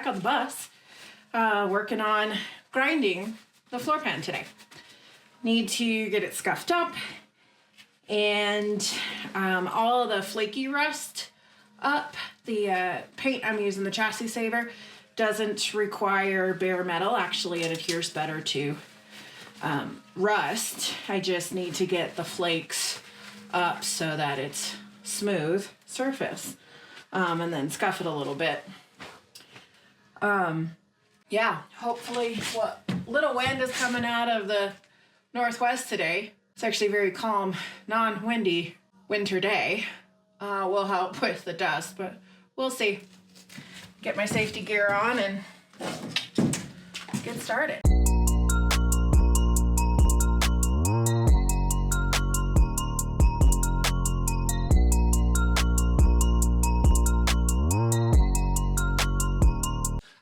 back on the bus, working on grinding the floor pan today. Need to get it scuffed up and all the flaky rust up. The paint I'm using, the Chassis Saver, doesn't require bare metal. Actually, it adheres better to rust. I just need to get the flakes up so that it's smooth surface, and then scuff it a little bit. Yeah, hopefully what little wind is coming out of the northwest today, it's actually a very calm, non-windy winter day, will help with the dust, but we'll see. Get my safety gear on and get started.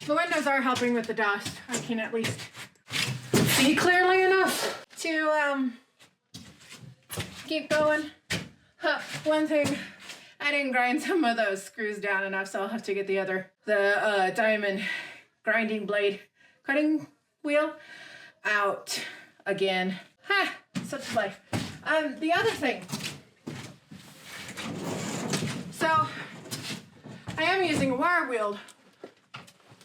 The windows are helping with the dust. I can at least see clearly enough to keep going. One thing, I didn't grind some of those screws down enough, so I'll have to get the diamond grinding blade cutting wheel out again. Such life. The other thing, so I am using a wire wheel,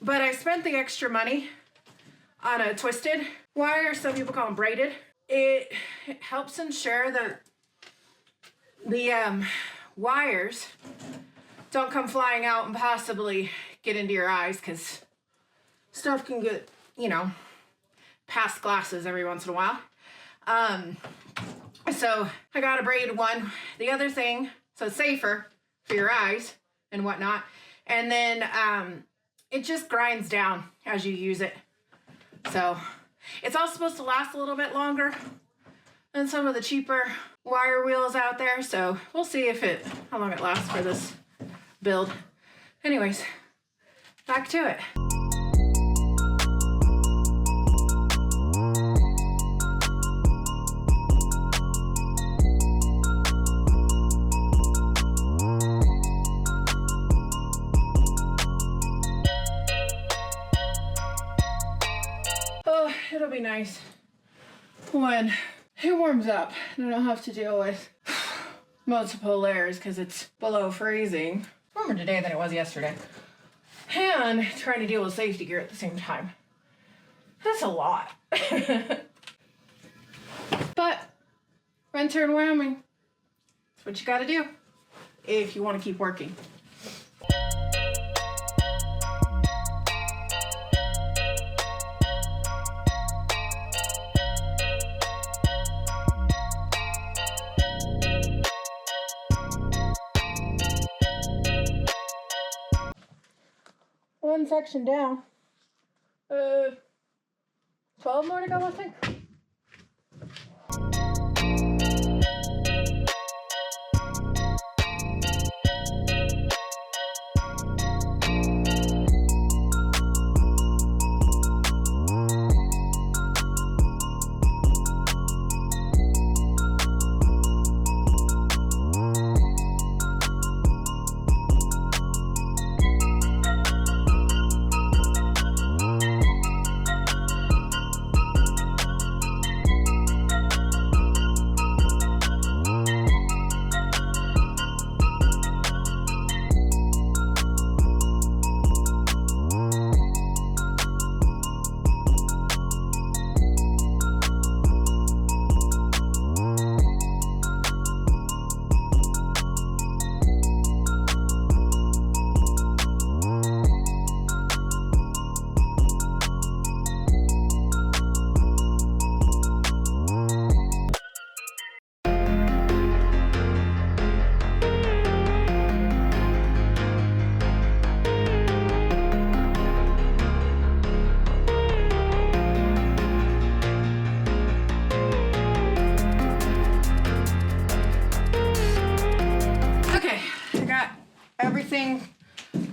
but I spent the extra money on a twisted wire. Some people call them braided. It helps ensure that the wires don't come flying out and possibly get into your eyes, because stuff can get, past glasses every once in a while. So I got a braided one. The other thing, so it's safer for your eyes and whatnot. And then it just grinds down as you use it. So it's all supposed to last a little bit longer than some of the cheaper wire wheels out there. So we'll see how long it lasts for this build. Anyways, back to it. It'll be nice when it warms up and I don't have to deal with multiple layers because it's below freezing. It's warmer today than it was yesterday. And trying to deal with safety gear at the same time. That's a lot. But winter in Wyoming, that's what you gotta do if you want to keep working. One section down. 12 more to go, I think.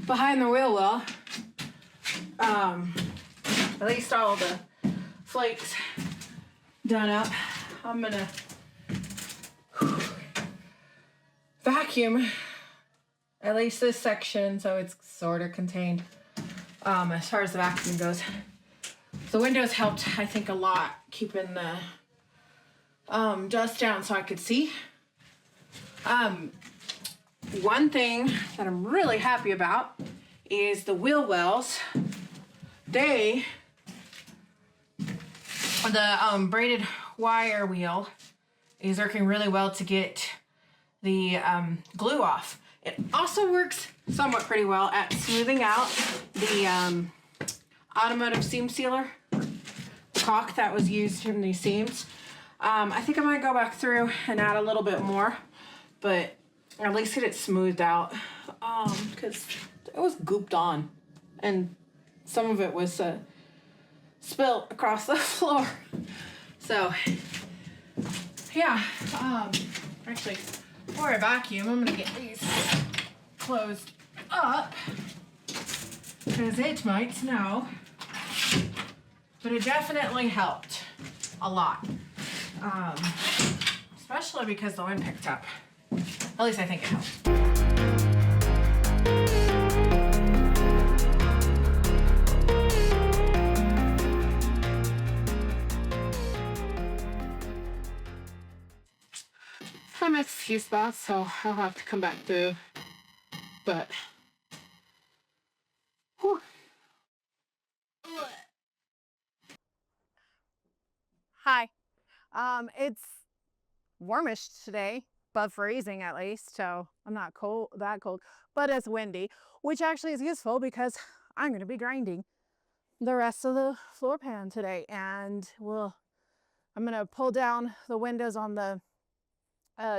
Behind the wheel well, at least all the flakes done up. I'm gonna vacuum at least this section so it's sort of contained as far as the vacuum goes. The windows helped, I think, a lot keeping the dust down so I could see. One thing that I'm really happy about is the wheel wells. The braided wire wheel is working really well to get the glue off. It also works somewhat pretty well at smoothing out the automotive seam sealer caulk that was used in these seams. I think I might go back through and add a little bit more, but at least get it smoothed out, because it was gooped on and some of it was spilt across the floor. So yeah, actually, before I vacuum, I'm gonna get these closed up because it might snow, but it definitely helped a lot, especially because the wind picked up. At least I think it helped. I'm at a few spots, so I'll have to come back through, but whew. Hi. It's warmish today, above freezing at least, so I'm not that cold, but it's windy, which actually is useful because I'm going to be grinding the rest of the floor pan today, and I'm going to pull down the windows on the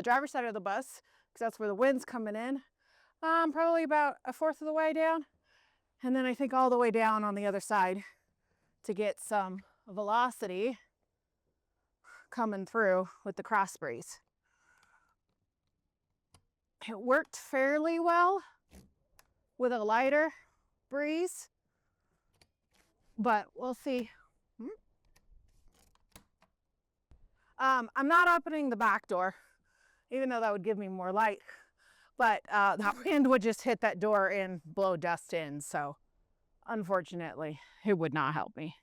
driver's side of the bus because that's where the wind's coming in. Probably about a fourth of the way down, and then I think all the way down on the other side to get some velocity coming through with the cross breeze. It worked fairly well with a lighter breeze, but we'll see. I'm not opening the back door, even though that would give me more light, but that wind would just hit that door and blow dust in, so unfortunately it would not help me.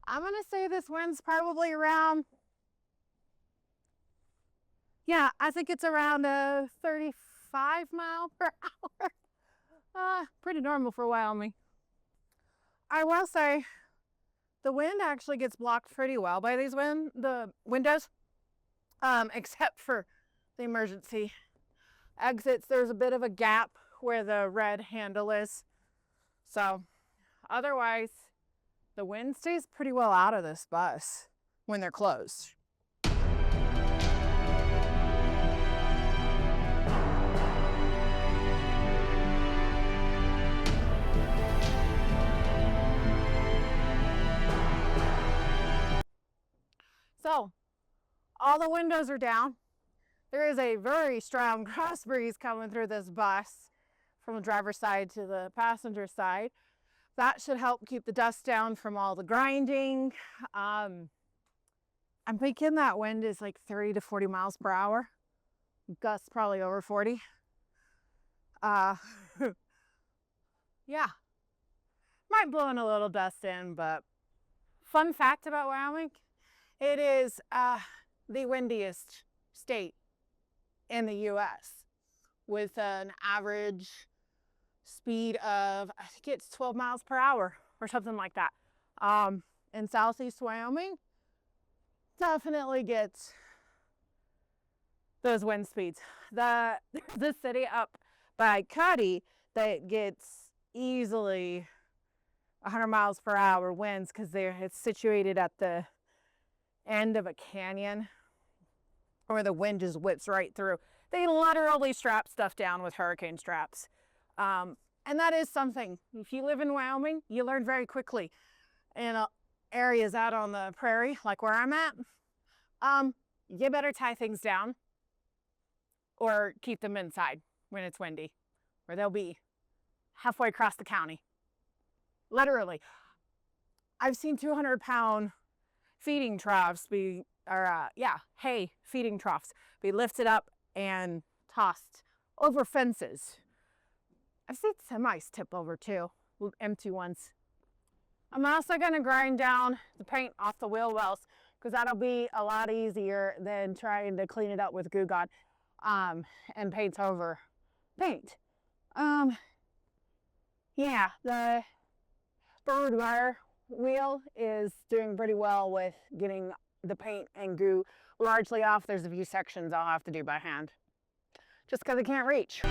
I'm gonna say this wind's probably around, yeah, I think it's around 35 miles per hour. Pretty normal for Wyoming. I will say the wind actually gets blocked pretty well by these the windows, except for the emergency exits. There's a bit of a gap where the red handle is, so otherwise the wind stays pretty well out of this bus when they're closed. So all the windows are down. There is a very strong cross breeze coming through this bus from the driver's side to the passenger side. That should help keep the dust down from all the grinding. I'm thinking that wind is like 30 to 40 miles per hour. Gusts probably over 40. Yeah. Might blow in a little dust in, but fun fact about Wyoming, it is the windiest state in the US with an average speed of, I think it's 12 miles per hour or something like that. In southeast Wyoming, definitely gets those wind speeds. The city up by Cuddy that gets easily 100 miles per hour winds because it's situated at the end of a canyon where the wind just whips right through. They literally strap stuff down with hurricane straps. And that is something, if you live in Wyoming, you learn very quickly. In areas out on the prairie, like where I'm at, you better tie things down or keep them inside when it's windy, or they'll be halfway across the county. Literally. I've seen 200-pound feeding troughs hay feeding troughs be lifted up and tossed over fences. I've seen semis tip over too. empty ones. I'm also going to grind down the paint off the wheel wells because that'll be a lot easier than trying to clean it up with Goo Gone and paint over paint. Yeah, the forward wire wheel is doing pretty well with getting the paint and goo largely off. There's a few sections I'll have to do by hand just because I can't reach.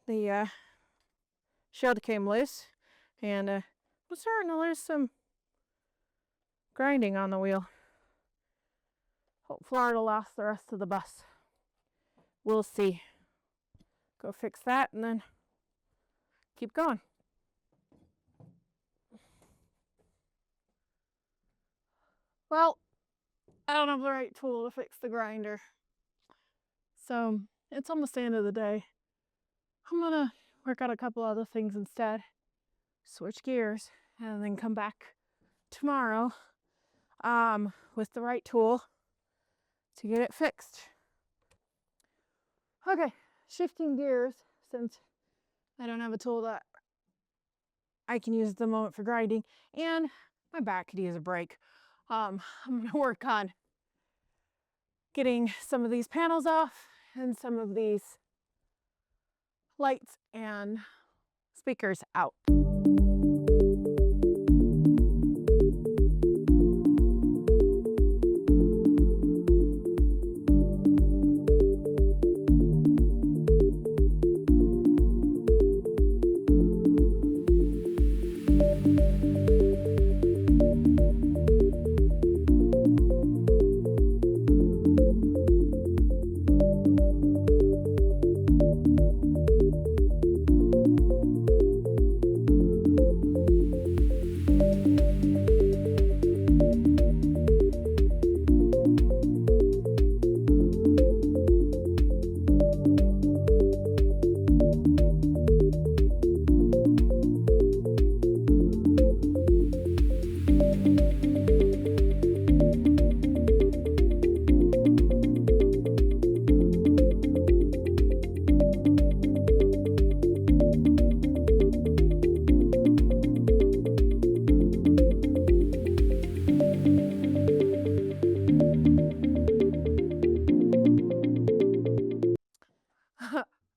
The shield came loose, and I'm starting to lose some grinding on the wheel. Hopefully it'll last the rest of the bus. We'll see. Go fix that and then keep going. Well, I don't have the right tool to fix the grinder, so it's almost the end of the day. I'm gonna work out a couple other things instead, switch gears, and then come back tomorrow with the right tool to get it fixed. Okay, shifting gears, since I don't have a tool that I can use at the moment for grinding, and my back could use a break. I'm gonna work on getting some of these panels off and some of these lights and speakers out.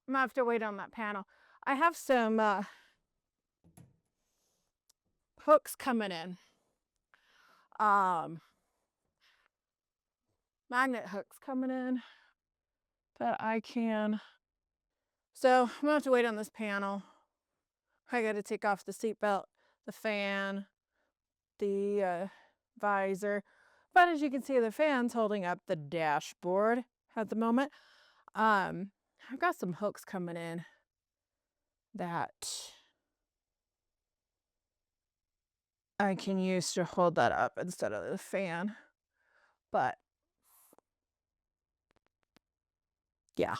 I'm gonna have to wait on that panel. I have some hooks coming in. Magnet hooks coming in that I can. So I'm gonna have to wait on this panel. I gotta take off the seat belt, the fan, the visor. But as you can see, the fan's holding up the dashboard at the moment. I've got some hooks coming in that I can use to hold that up instead of the fan. But yeah,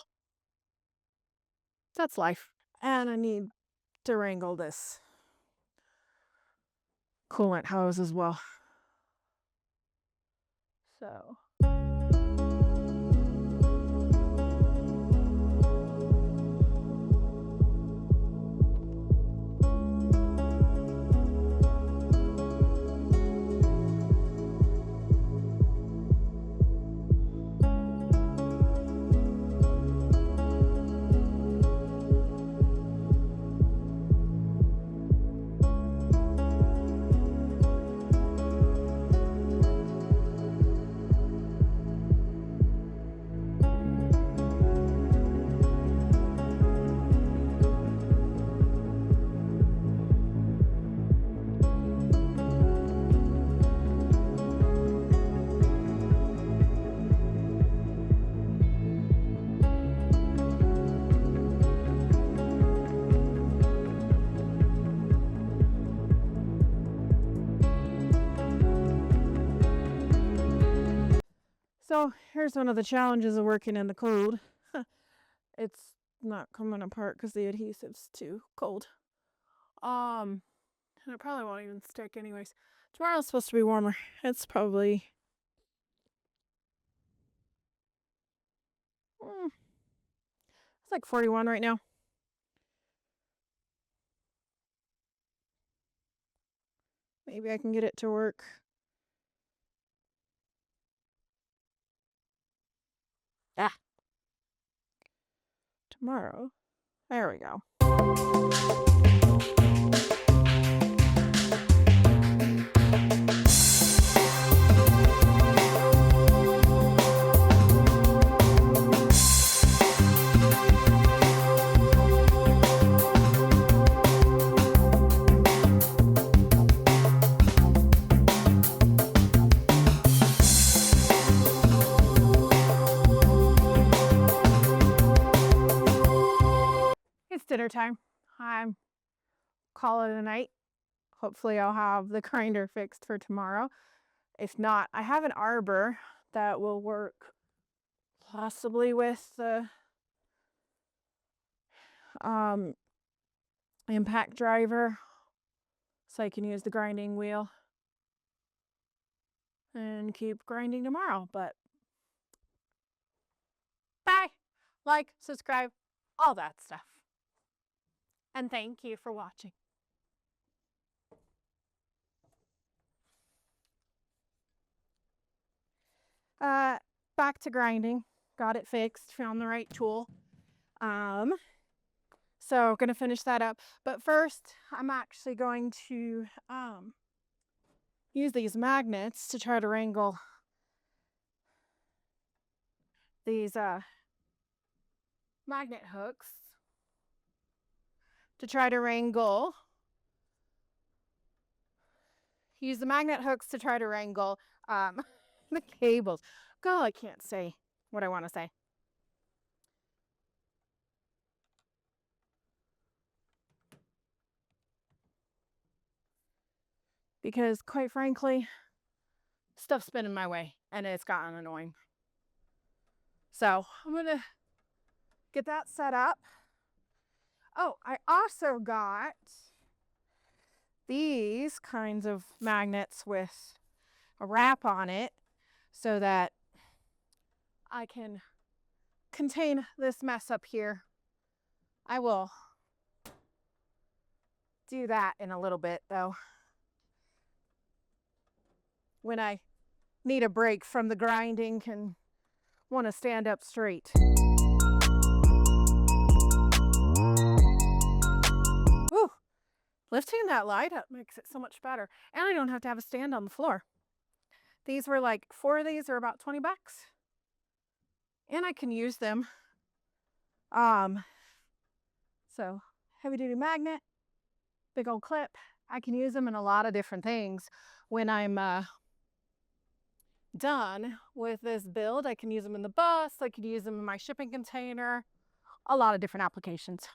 that's life. And I need to wrangle this coolant hose as well. So So here's one of the challenges of working in the cold. It's not coming apart because the adhesive's too cold. And it probably won't even stick anyways. Tomorrow's supposed to be warmer. It's probably it's like 41 right now. Maybe I can get it to work. Tomorrow. There we go. It's dinner time. I'm calling it a night. Hopefully I'll have the grinder fixed for tomorrow. If not, I have an arbor that will work possibly with the impact driver, so I can use the grinding wheel and keep grinding tomorrow. But bye, like, subscribe, all that stuff. And thank you for watching. Back to grinding. Got it fixed, found the right tool. So gonna finish that up. But first, I'm actually going to use these magnets to try to wrangle these magnet hooks to try to wrangle. Use the magnet hooks to try to wrangle the cables. God, I can't say what I want to say. Because quite frankly, stuff's been in my way and it's gotten annoying. So I'm gonna get that set up. Oh, I also got these kinds of magnets with a wrap on it so that I can contain this mess up here. I will do that in a little bit though, when I need a break from the grinding and want to stand up straight. Whew. Lifting that light up makes it so much better. And I don't have to have a stand on the floor. These were like, 4 of these are about 20 bucks. And I can use them. So heavy duty magnet, big old clip. I can use them in a lot of different things. When I'm done with this build, I can use them in the bus, I could use them in my shipping container, a lot of different applications.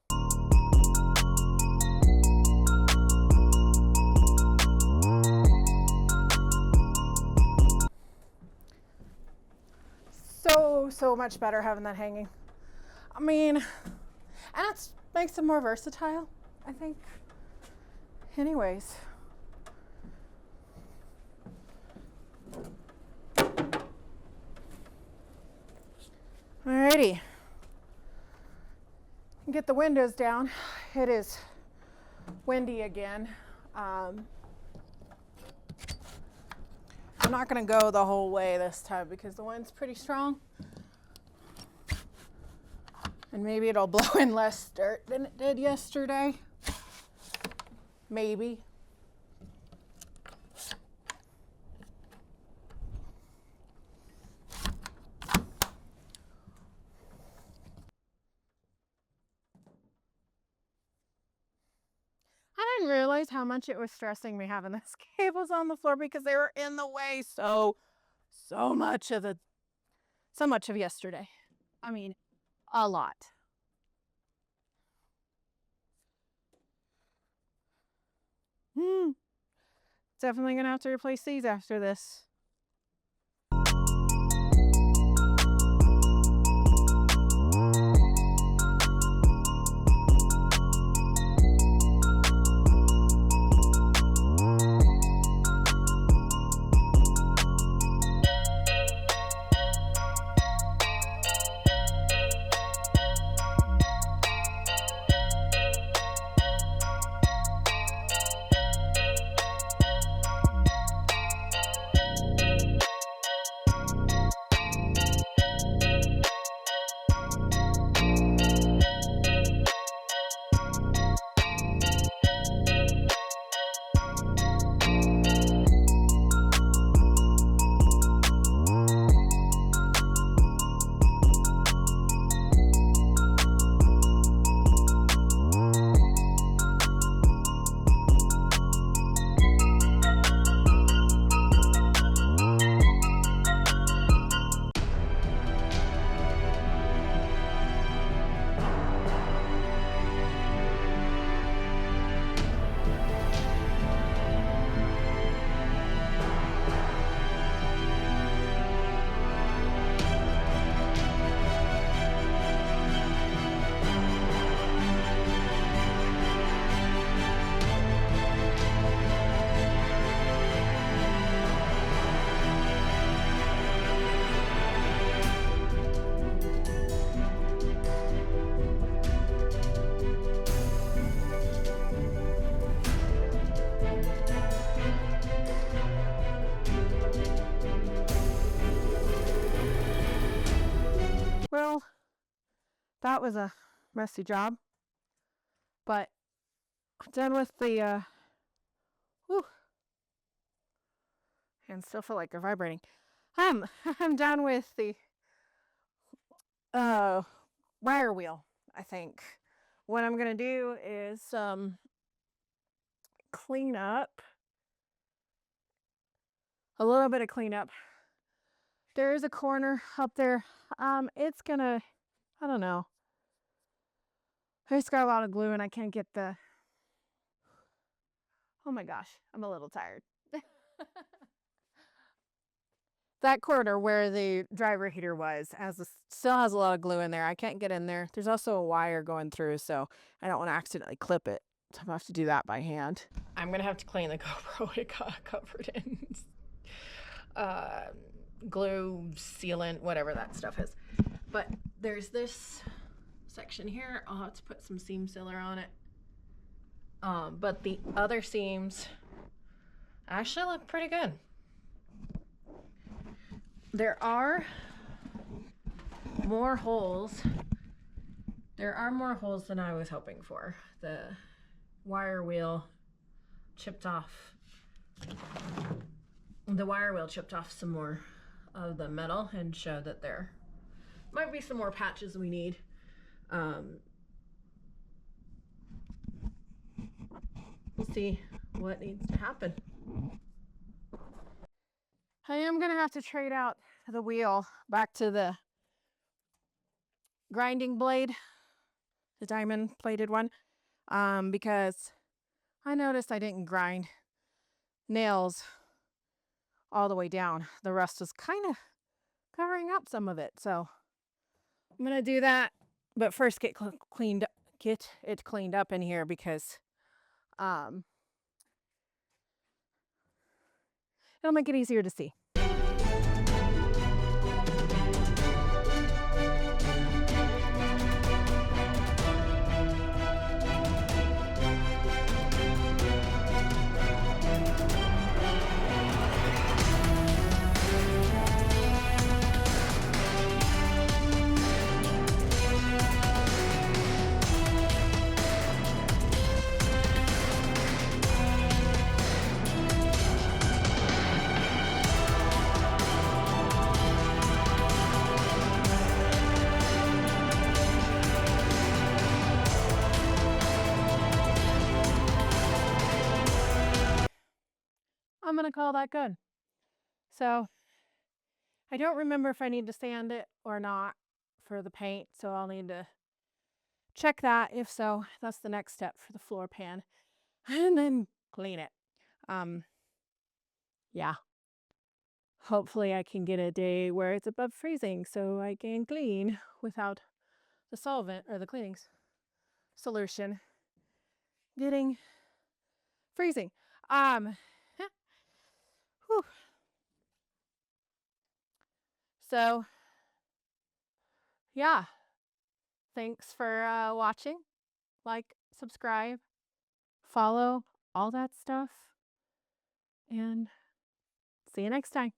So much better having that hanging. I mean, and it makes it more versatile, I think. Anyways. Alrighty. Get the windows down. It is windy again. I'm not going to go the whole way this time because the wind's pretty strong. And maybe it'll blow in less dirt than it did yesterday. Maybe. I didn't realize how much it was stressing me having those cables on the floor because they were in the way so much of yesterday. I mean, a lot. Definitely gonna have to replace these after this. Well, that was a messy job, but I'm done with the, whew, and still feel like they're vibrating. I'm done with the wire wheel, I think. What I'm gonna do is clean up, a little bit of cleanup. There is a corner up there. It's gonna, I don't know. I just got a lot of glue and I can't get the, oh my gosh, I'm a little tired. That corner where the driver heater was still has a lot of glue in there. I can't get in there. There's also a wire going through, so I don't want to accidentally clip it. So I'm gonna have to do that by hand. I'm gonna have to clean the GoPro. It got covered in glue, sealant, whatever that stuff is. But there's this section here. I'll have to put some seam sealer on it. But the other seams actually look pretty good. There are more holes. There are more holes than I was hoping for. The wire wheel chipped off. The wire wheel chipped off some more of the metal and showed that there might be some more patches we need. We'll see what needs to happen. I am gonna have to trade out the wheel back to the grinding blade, the diamond plated one, because I noticed I didn't grind nails all the way down. The rust was kind of covering up some of it, so I'm gonna do that. But first, get it cleaned up in here because it'll make it easier to see. I'm gonna call that good. So I don't remember if I need to sand it or not for the paint, so I'll need to check that. If so, that's the next step for the floor pan. And then clean it. Yeah. Hopefully I can get a day where it's above freezing so I can clean without the solvent or the cleaning solution getting freezing. Whew. So yeah, thanks for watching. Like, subscribe, follow, all that stuff, and see you next time.